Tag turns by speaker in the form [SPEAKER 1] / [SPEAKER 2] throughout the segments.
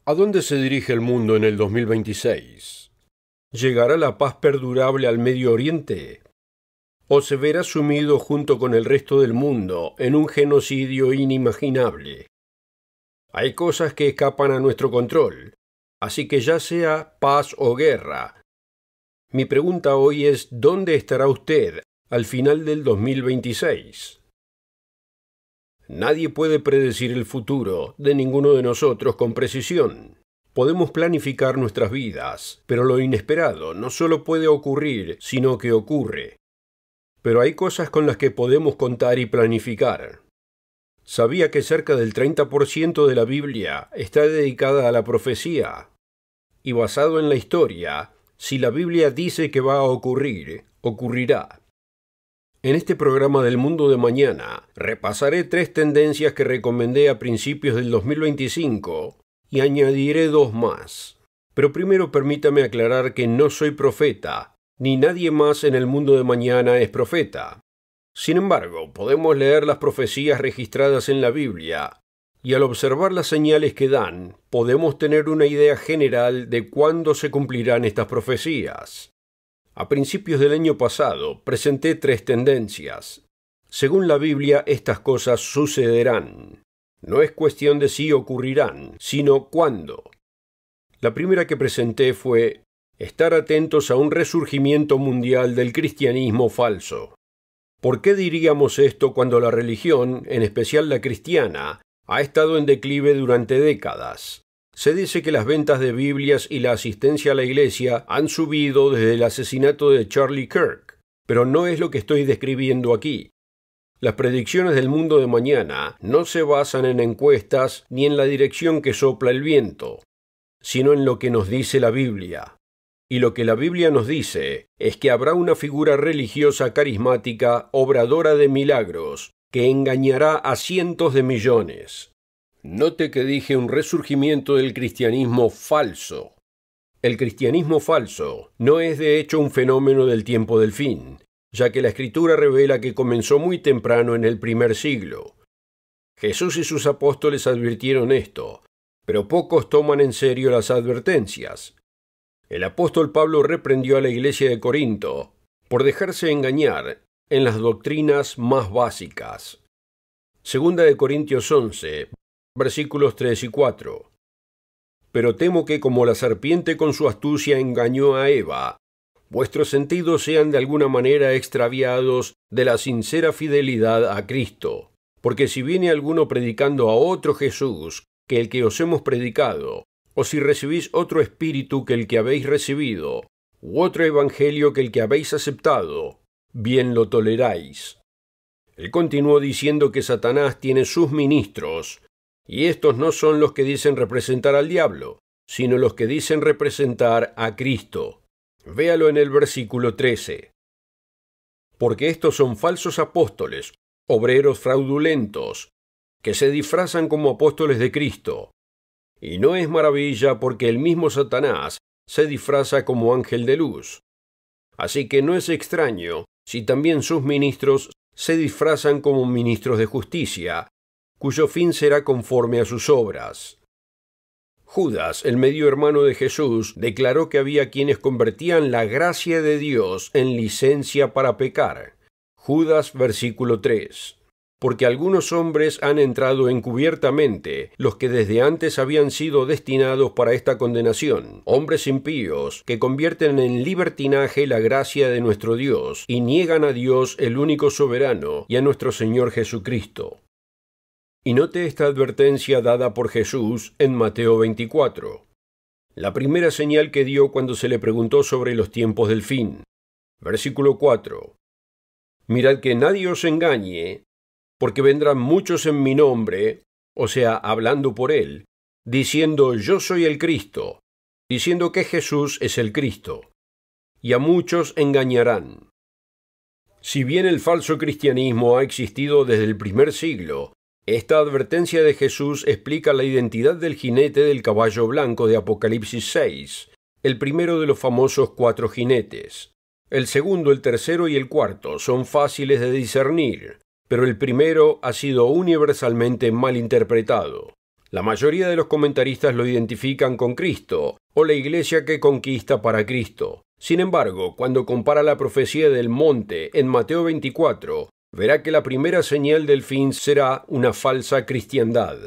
[SPEAKER 1] ¿A dónde se dirige el mundo en el 2026? ¿Llegará la paz perdurable al Medio Oriente? ¿O se verá sumido junto con el resto del mundo en un genocidio inimaginable? Hay cosas que escapan a nuestro control, así que ya sea paz o guerra. Mi pregunta hoy es, ¿dónde estará usted al final del 2026? Nadie puede predecir el futuro de ninguno de nosotros con precisión. Podemos planificar nuestras vidas, pero lo inesperado no solo puede ocurrir, sino que ocurre. Pero hay cosas con las que podemos contar y planificar. ¿Sabía que cerca del 30% de la Biblia está dedicada a la profecía? Y basado en la historia, si la Biblia dice que va a ocurrir, ocurrirá. En este programa del Mundo de Mañana, repasaré 3 tendencias que recomendé a principios del 2025 y añadiré 2 más. Pero primero permítame aclarar que no soy profeta, ni nadie más en el Mundo de Mañana es profeta. Sin embargo, podemos leer las profecías registradas en la Biblia, y al observar las señales que dan, podemos tener una idea general de cuándo se cumplirán estas profecías. A principios del año pasado presenté 3 tendencias. Según la Biblia, estas cosas sucederán. No es cuestión de si ocurrirán, sino cuándo. La primera que presenté fue estar atentos a un resurgimiento mundial del cristianismo falso. ¿Por qué diríamos esto cuando la religión, en especial la cristiana, ha estado en declive durante décadas? Se dice que las ventas de Biblias y la asistencia a la iglesia han subido desde el asesinato de Charlie Kirk, pero no es lo que estoy describiendo aquí. Las predicciones del mundo de mañana no se basan en encuestas ni en la dirección que sopla el viento, sino en lo que nos dice la Biblia. Y lo que la Biblia nos dice es que habrá una figura religiosa carismática, obradora de milagros, que engañará a cientos de millones. Note que dije un resurgimiento del cristianismo falso. El cristianismo falso no es de hecho un fenómeno del tiempo del fin, ya que la Escritura revela que comenzó muy temprano en el primer siglo. Jesús y sus apóstoles advirtieron esto, pero pocos toman en serio las advertencias. El apóstol Pablo reprendió a la iglesia de Corinto por dejarse engañar en las doctrinas más básicas. Segunda de Corintios 11, versículos 3 y 4. Pero temo que como la serpiente con su astucia engañó a Eva, vuestros sentidos sean de alguna manera extraviados de la sincera fidelidad a Cristo. Porque si viene alguno predicando a otro Jesús que el que os hemos predicado, o si recibís otro espíritu que el que habéis recibido, u otro evangelio que el que habéis aceptado, bien lo toleráis. Él continuó diciendo que Satanás tiene sus ministros, y estos no son los que dicen representar al diablo, sino los que dicen representar a Cristo. Véalo en el versículo 13. Porque estos son falsos apóstoles, obreros fraudulentos, que se disfrazan como apóstoles de Cristo. Y no es maravilla porque el mismo Satanás se disfraza como ángel de luz. Así que no es extraño si también sus ministros se disfrazan como ministros de justicia, cuyo fin será conforme a sus obras. Judas, el medio hermano de Jesús, declaró que había quienes convertían la gracia de Dios en licencia para pecar. Judas, versículo 3. Porque algunos hombres han entrado encubiertamente, los que desde antes habían sido destinados para esta condenación, hombres impíos, que convierten en libertinaje la gracia de nuestro Dios, y niegan a Dios el único soberano, y a nuestro Señor Jesucristo. Y note esta advertencia dada por Jesús en Mateo 24. La primera señal que dio cuando se le preguntó sobre los tiempos del fin. Versículo 4. Mirad que nadie os engañe, porque vendrán muchos en mi nombre, o sea, hablando por él, diciendo yo soy el Cristo, diciendo que Jesús es el Cristo, y a muchos engañarán. Si bien el falso cristianismo ha existido desde el primer siglo, esta advertencia de Jesús explica la identidad del jinete del caballo blanco de Apocalipsis 6, el primero de los famosos 4 jinetes. El segundo, el tercero y el cuarto son fáciles de discernir, pero el primero ha sido universalmente mal interpretado. La mayoría de los comentaristas lo identifican con Cristo, o la iglesia que conquista para Cristo. Sin embargo, cuando compara la profecía del monte en Mateo 24, verá que la primera señal del fin será una falsa cristiandad.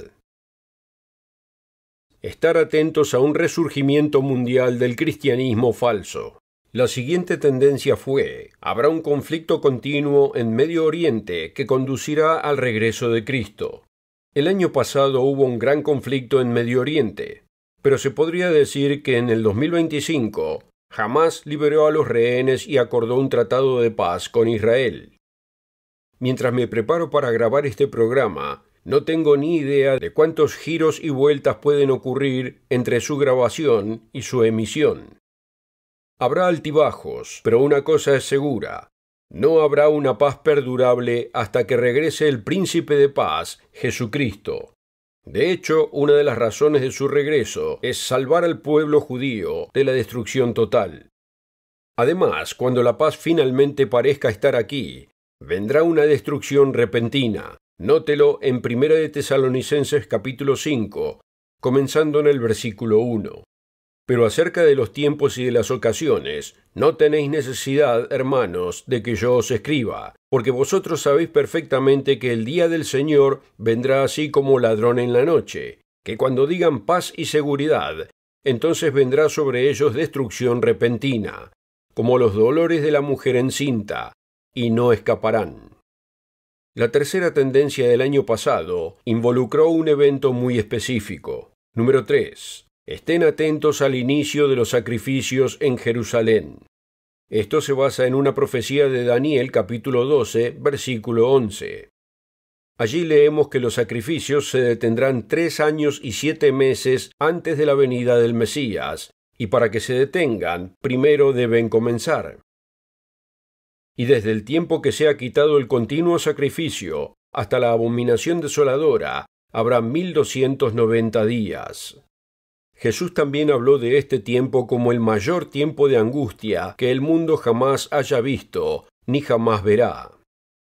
[SPEAKER 1] Estar atentos a un resurgimiento mundial del cristianismo falso. La siguiente tendencia fue: habrá un conflicto continuo en Medio Oriente que conducirá al regreso de Cristo. El año pasado hubo un gran conflicto en Medio Oriente, pero se podría decir que en el 2025 Hamás liberó a los rehenes y acordó un tratado de paz con Israel. Mientras me preparo para grabar este programa, no tengo ni idea de cuántos giros y vueltas pueden ocurrir entre su grabación y su emisión. Habrá altibajos, pero una cosa es segura: no habrá una paz perdurable hasta que regrese el Príncipe de Paz, Jesucristo. De hecho, una de las razones de su regreso es salvar al pueblo judío de la destrucción total. Además, cuando la paz finalmente parezca estar aquí, vendrá una destrucción repentina. Nótelo en 1 de Tesalonicenses capítulo 5, comenzando en el versículo 1. Pero acerca de los tiempos y de las ocasiones, no tenéis necesidad, hermanos, de que yo os escriba, porque vosotros sabéis perfectamente que el día del Señor vendrá así como ladrón en la noche, que cuando digan paz y seguridad, entonces vendrá sobre ellos destrucción repentina, como los dolores de la mujer encinta, y no escaparán. La tercera tendencia del año pasado involucró un evento muy específico. Número 3. Estén atentos al inicio de los sacrificios en Jerusalén. Esto se basa en una profecía de Daniel capítulo 12, versículo 11. Allí leemos que los sacrificios se detendrán 3 años y 7 meses antes de la venida del Mesías, y para que se detengan, primero deben comenzar. Y desde el tiempo que se ha quitado el continuo sacrificio hasta la abominación desoladora, habrá 1290 días. Jesús también habló de este tiempo como el mayor tiempo de angustia que el mundo jamás haya visto, ni jamás verá.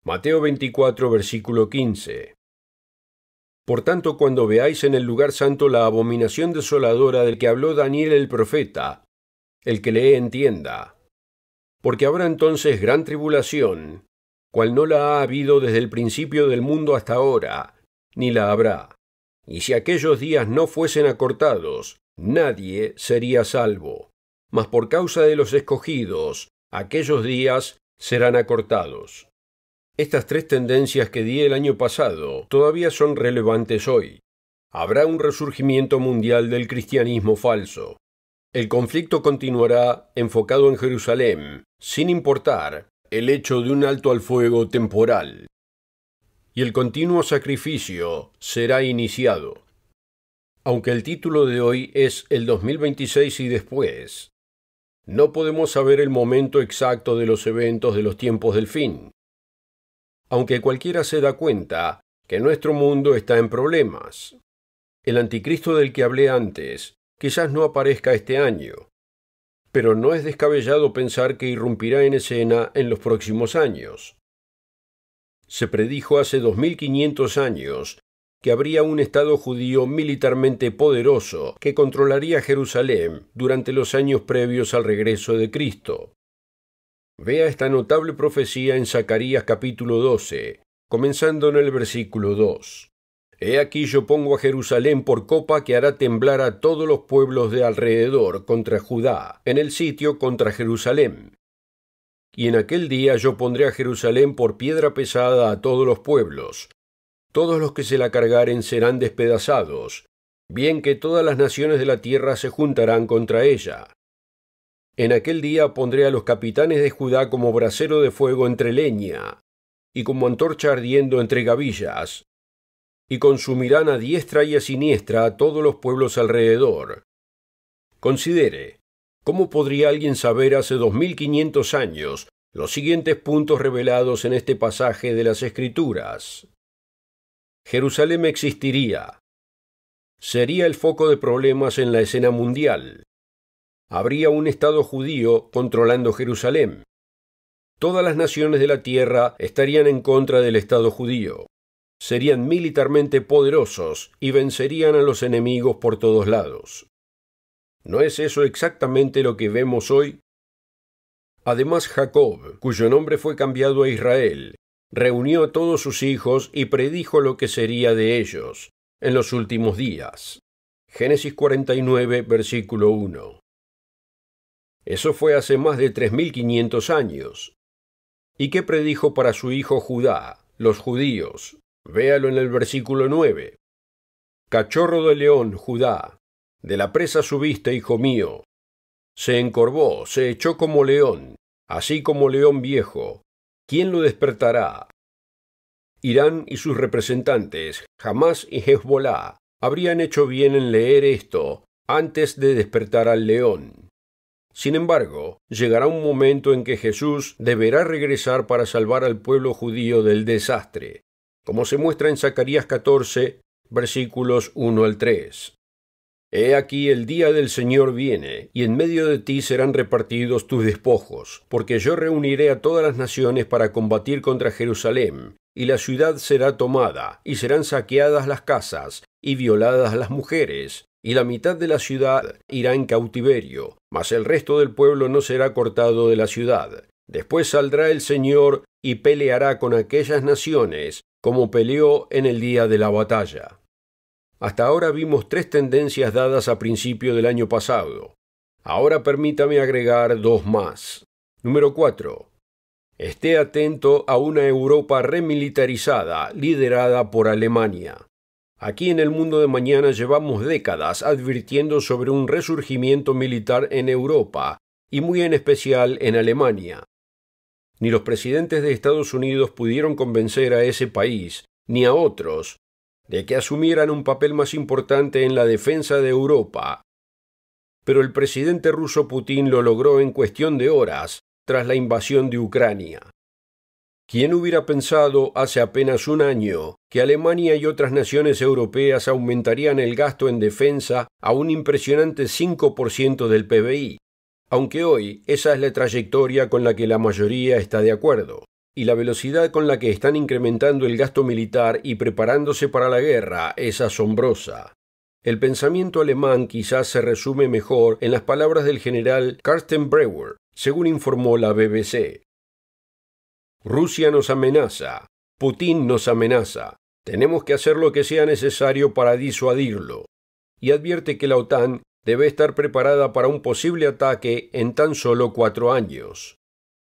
[SPEAKER 1] Mateo 24, versículo 15. Por tanto, cuando veáis en el lugar santo la abominación desoladora del que habló Daniel el profeta, el que lee entienda. Porque habrá entonces gran tribulación, cual no la ha habido desde el principio del mundo hasta ahora, ni la habrá. Y si aquellos días no fuesen acortados, nadie sería salvo. Mas por causa de los escogidos, aquellos días serán acortados. Estas 3 tendencias que di el año pasado todavía son relevantes hoy. Habrá un resurgimiento mundial del cristianismo falso. El conflicto continuará enfocado en Jerusalén, sin importar el hecho de un alto al fuego temporal. Y el continuo sacrificio será iniciado. Aunque el título de hoy es el 2026 y después, no podemos saber el momento exacto de los eventos de los tiempos del fin. Aunque cualquiera se da cuenta que nuestro mundo está en problemas. El anticristo del que hablé antes quizás no aparezca este año, pero no es descabellado pensar que irrumpirá en escena en los próximos años. Se predijo hace 2500 años que habría un Estado judío militarmente poderoso que controlaría Jerusalén durante los años previos al regreso de Cristo. Vea esta notable profecía en Zacarías capítulo 12, comenzando en el versículo 2. He aquí yo pongo a Jerusalén por copa que hará temblar a todos los pueblos de alrededor contra Judá, en el sitio contra Jerusalén. Y en aquel día yo pondré a Jerusalén por piedra pesada a todos los pueblos. Todos los que se la cargaren serán despedazados, bien que todas las naciones de la tierra se juntarán contra ella. En aquel día pondré a los capitanes de Judá como brasero de fuego entre leña, y como antorcha ardiendo entre gavillas, y consumirán a diestra y a siniestra a todos los pueblos alrededor. Considere, ¿cómo podría alguien saber hace 2500 años los siguientes puntos revelados en este pasaje de las Escrituras? Jerusalén existiría. Sería el foco de problemas en la escena mundial. Habría un Estado judío controlando Jerusalén. Todas las naciones de la tierra estarían en contra del Estado judío. serían militarmente poderosos y vencerían a los enemigos por todos lados. ¿No es eso exactamente lo que vemos hoy? Además, Jacob, cuyo nombre fue cambiado a Israel, reunió a todos sus hijos y predijo lo que sería de ellos en los últimos días. Génesis 49, versículo 1. Eso fue hace más de 3500 años. ¿Y qué predijo para su hijo Judá, los judíos? Véalo en el versículo 9. Cachorro de león, Judá, de la presa subiste, hijo mío. Se encorvó, se echó como león, así como león viejo. ¿Quién lo despertará? Irán y sus representantes, Hamás y Hezbolá, habrían hecho bien en leer esto antes de despertar al león. Sin embargo, llegará un momento en que Jesús deberá regresar para salvar al pueblo judío del desastre, como se muestra en Zacarías 14, versículos 1 al 3. He aquí el día del Señor viene, y en medio de ti serán repartidos tus despojos, porque yo reuniré a todas las naciones para combatir contra Jerusalén, y la ciudad será tomada, y serán saqueadas las casas, y violadas las mujeres, y la mitad de la ciudad irá en cautiverio, mas el resto del pueblo no será cortado de la ciudad. Después saldrá el Señor y peleará con aquellas naciones, como peleó en el día de la batalla. Hasta ahora vimos 3 tendencias dadas a principio del año pasado. Ahora permítame agregar 2 más. Número 4. Esté atento a una Europa remilitarizada liderada por Alemania. Aquí en el mundo de mañana llevamos décadas advirtiendo sobre un resurgimiento militar en Europa, y muy en especial en Alemania. Ni los presidentes de Estados Unidos pudieron convencer a ese país, ni a otros, de que asumieran un papel más importante en la defensa de Europa. Pero el presidente ruso Putin lo logró en cuestión de horas, tras la invasión de Ucrania. ¿Quién hubiera pensado hace apenas un año que Alemania y otras naciones europeas aumentarían el gasto en defensa a un impresionante 5% del PBI? Aunque hoy esa es la trayectoria con la que la mayoría está de acuerdo. Y la velocidad con la que están incrementando el gasto militar y preparándose para la guerra es asombrosa. El pensamiento alemán quizás se resume mejor en las palabras del general Carsten Breuer, según informó la BBC. Rusia nos amenaza, Putin nos amenaza, tenemos que hacer lo que sea necesario para disuadirlo. Y advierte que la OTAN debe estar preparada para un posible ataque en tan solo 4 años.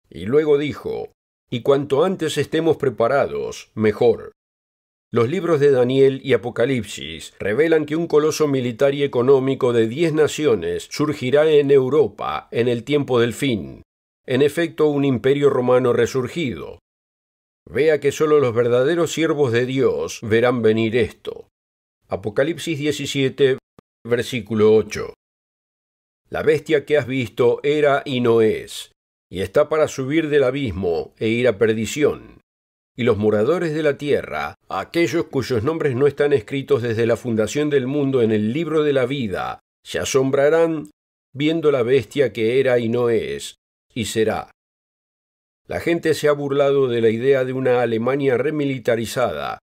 [SPEAKER 1] Y luego dijo: y cuanto antes estemos preparados, mejor. Los libros de Daniel y Apocalipsis revelan que un coloso militar y económico de 10 naciones surgirá en Europa en el tiempo del fin. En efecto, un imperio romano resurgido. Vea que solo los verdaderos siervos de Dios verán venir esto. Apocalipsis 17, versículo 8. La bestia que has visto era y no es, y está para subir del abismo e ir a perdición. Y los moradores de la tierra, aquellos cuyos nombres no están escritos desde la fundación del mundo en el libro de la vida, se asombrarán viendo la bestia que era y no es, y será. La gente se ha burlado de la idea de una Alemania remilitarizada,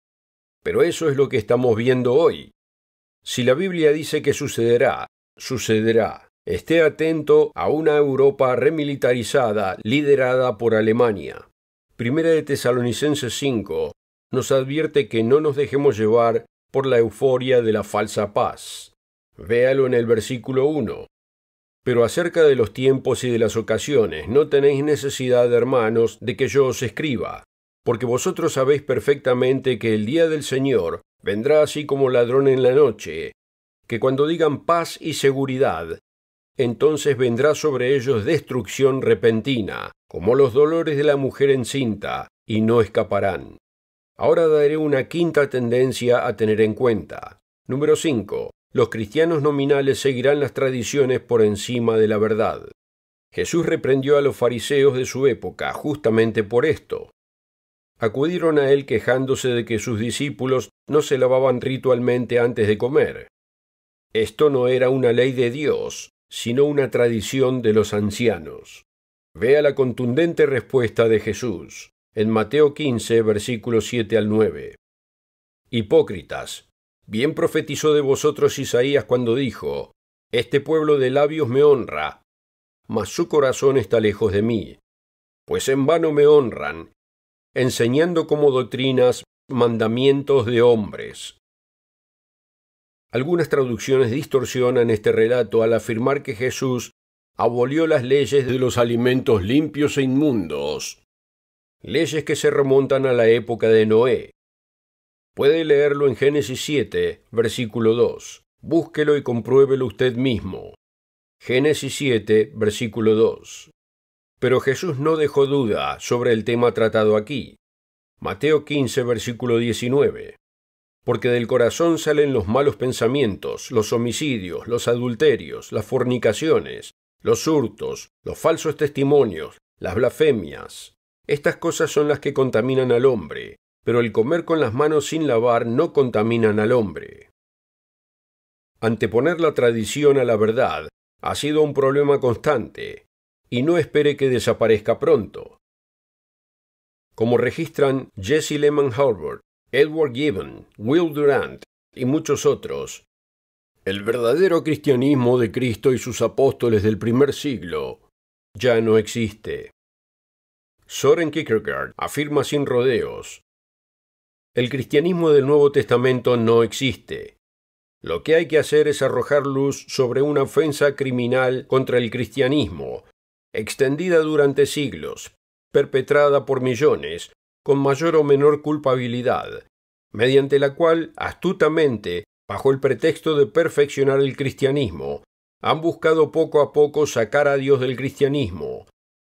[SPEAKER 1] pero eso es lo que estamos viendo hoy. Si la Biblia dice que sucederá, sucederá. Esté atento a una Europa remilitarizada liderada por Alemania. Primera de Tesalonicenses 5 nos advierte que no nos dejemos llevar por la euforia de la falsa paz. Véalo en el versículo 1. Pero acerca de los tiempos y de las ocasiones no tenéis necesidad, hermanos, de que yo os escriba, porque vosotros sabéis perfectamente que el día del Señor vendrá así como ladrón en la noche, que cuando digan paz y seguridad, entonces vendrá sobre ellos destrucción repentina, como los dolores de la mujer encinta, y no escaparán. Ahora daré una quinta tendencia a tener en cuenta. Número 5. Los cristianos nominales seguirán las tradiciones por encima de la verdad. Jesús reprendió a los fariseos de su época justamente por esto. Acudieron a él quejándose de que sus discípulos no se lavaban ritualmente antes de comer. Esto no era una ley de Dios, sino una tradición de los ancianos. Vea la contundente respuesta de Jesús en Mateo 15, versículos 7 al 9. Hipócritas, bien profetizó de vosotros Isaías cuando dijo: Este pueblo de labios me honra, mas su corazón está lejos de mí, pues en vano me honran, enseñando como doctrinas mandamientos de hombres. Algunas traducciones distorsionan este relato al afirmar que Jesús abolió las leyes de los alimentos limpios e inmundos, leyes que se remontan a la época de Noé. Puede leerlo en Génesis 7, versículo 2. Búsquelo y compruébelo usted mismo. Génesis 7, versículo 2. Pero Jesús no dejó duda sobre el tema tratado aquí. Mateo 15, versículo 19. Porque del corazón salen los malos pensamientos, los homicidios, los adulterios, las fornicaciones, los hurtos, los falsos testimonios, las blasfemias. Estas cosas son las que contaminan al hombre, pero el comer con las manos sin lavar no contaminan al hombre. Anteponer la tradición a la verdad ha sido un problema constante, y no espere que desaparezca pronto. Como registran Jesse Lehman Hurd, Edward Gibbon, Will Durant y muchos otros, el verdadero cristianismo de Cristo y sus apóstoles del primer siglo ya no existe. Søren Kierkegaard afirma sin rodeos: el cristianismo del Nuevo Testamento no existe. Lo que hay que hacer es arrojar luz sobre una ofensa criminal contra el cristianismo, extendida durante siglos, perpetrada por millones, con mayor o menor culpabilidad, mediante la cual, astutamente, bajo el pretexto de perfeccionar el cristianismo, han buscado poco a poco sacar a Dios del cristianismo,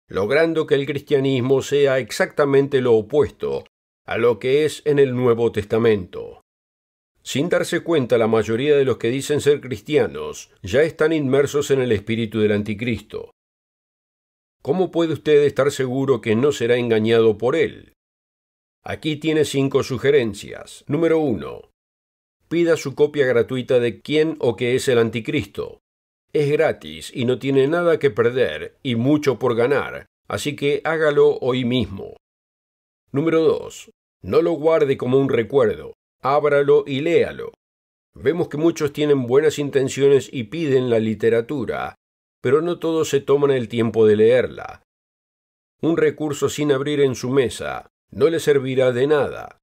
[SPEAKER 1] logrando que el cristianismo sea exactamente lo opuesto a lo que es en el Nuevo Testamento. Sin darse cuenta, la mayoría de los que dicen ser cristianos ya están inmersos en el espíritu del anticristo. ¿Cómo puede usted estar seguro que no será engañado por él? Aquí tiene 5 sugerencias. Número 1. Pida su copia gratuita de quién o qué es el anticristo. Es gratis y no tiene nada que perder y mucho por ganar, así que hágalo hoy mismo. Número 2. No lo guarde como un recuerdo. Ábralo y léalo. Vemos que muchos tienen buenas intenciones y piden la literatura, pero no todos se toman el tiempo de leerla. Un recurso sin abrir en su mesa no le servirá de nada,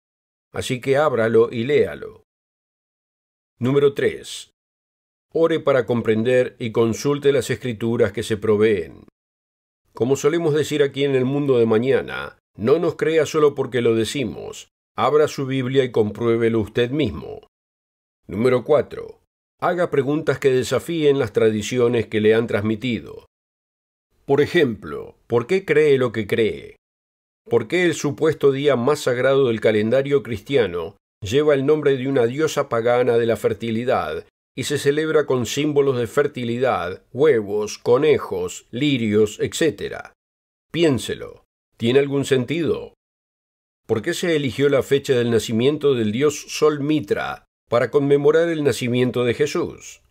[SPEAKER 1] así que ábralo y léalo. Número 3. Ore para comprender y consulte las escrituras que se proveen. Como solemos decir aquí en el mundo de mañana, no nos crea solo porque lo decimos. Abra su Biblia y compruébelo usted mismo. Número 4. Haga preguntas que desafíen las tradiciones que le han transmitido. Por ejemplo, ¿por qué cree lo que cree? ¿Por qué el supuesto día más sagrado del calendario cristiano lleva el nombre de una diosa pagana de la fertilidad y se celebra con símbolos de fertilidad, huevos, conejos, lirios, etc.? Piénselo. ¿Tiene algún sentido? ¿Por qué se eligió la fecha del nacimiento del dios Sol Mitra para conmemorar el nacimiento de Jesús?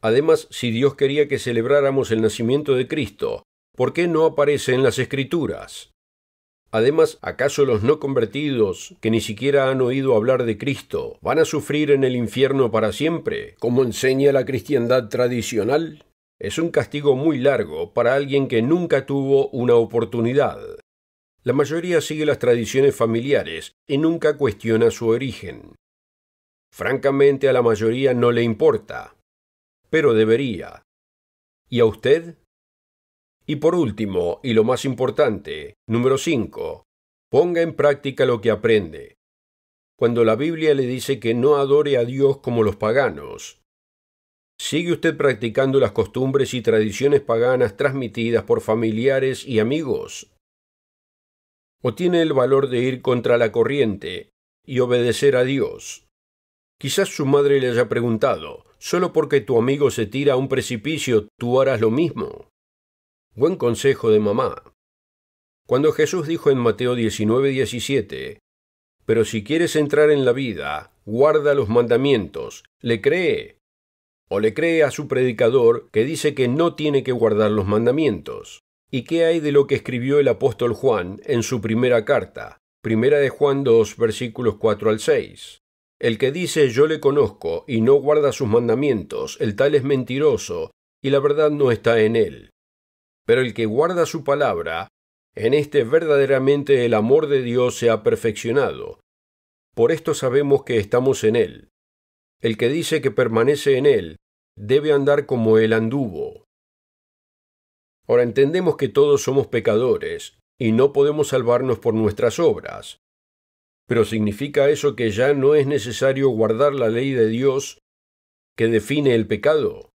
[SPEAKER 1] Además, si Dios quería que celebráramos el nacimiento de Cristo, ¿por qué no aparece en las Escrituras? Además, ¿acaso los no convertidos, que ni siquiera han oído hablar de Cristo, van a sufrir en el infierno para siempre, como enseña la cristiandad tradicional? Es un castigo muy largo para alguien que nunca tuvo una oportunidad. La mayoría sigue las tradiciones familiares y nunca cuestiona su origen. Francamente, a la mayoría no le importa, pero debería. ¿Y a usted? Y por último, y lo más importante, número 5, ponga en práctica lo que aprende. Cuando la Biblia le dice que no adore a Dios como los paganos, ¿sigue usted practicando las costumbres y tradiciones paganas transmitidas por familiares y amigos? ¿O tiene el valor de ir contra la corriente y obedecer a Dios? Quizás su madre le haya preguntado: ¿solo porque tu amigo se tira a un precipicio, tú harás lo mismo? Buen consejo de mamá. Cuando Jesús dijo en Mateo 19:17, pero si quieres entrar en la vida, guarda los mandamientos, ¿le cree? ¿O le cree a su predicador que dice que no tiene que guardar los mandamientos? ¿Y qué hay de lo que escribió el apóstol Juan en su primera carta? Primera de Juan 2, versículos 4 al 6. El que dice yo le conozco y no guarda sus mandamientos, el tal es mentiroso, y la verdad no está en él. Pero el que guarda su palabra, en este verdaderamente el amor de Dios se ha perfeccionado. Por esto sabemos que estamos en él. El que dice que permanece en él, debe andar como él anduvo. Ahora entendemos que todos somos pecadores, y no podemos salvarnos por nuestras obras. Pero ¿significa eso que ya no es necesario guardar la ley de Dios que define el pecado?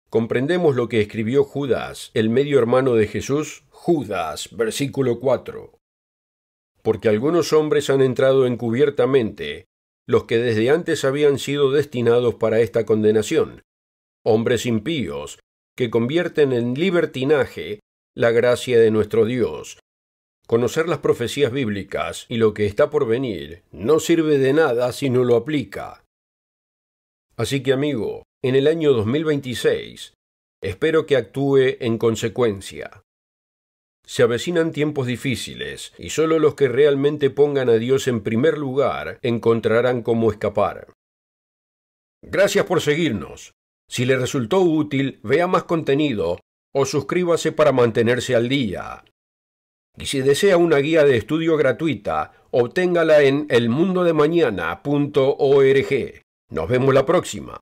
[SPEAKER 1] Comprendemos lo que escribió Judas, el medio hermano de Jesús, Judas, versículo 4. Porque algunos hombres han entrado encubiertamente, los que desde antes habían sido destinados para esta condenación, hombres impíos, que convierten en libertinaje la gracia de nuestro Dios. Conocer las profecías bíblicas y lo que está por venir no sirve de nada si no lo aplica. Así que, amigo, en el año 2026, espero que actúe en consecuencia. Se avecinan tiempos difíciles y solo los que realmente pongan a Dios en primer lugar encontrarán cómo escapar. Gracias por seguirnos. Si le resultó útil, vea más contenido o suscríbase para mantenerse al día. Y si desea una guía de estudio gratuita, obténgala en elmundodemañana.org. Nos vemos la próxima.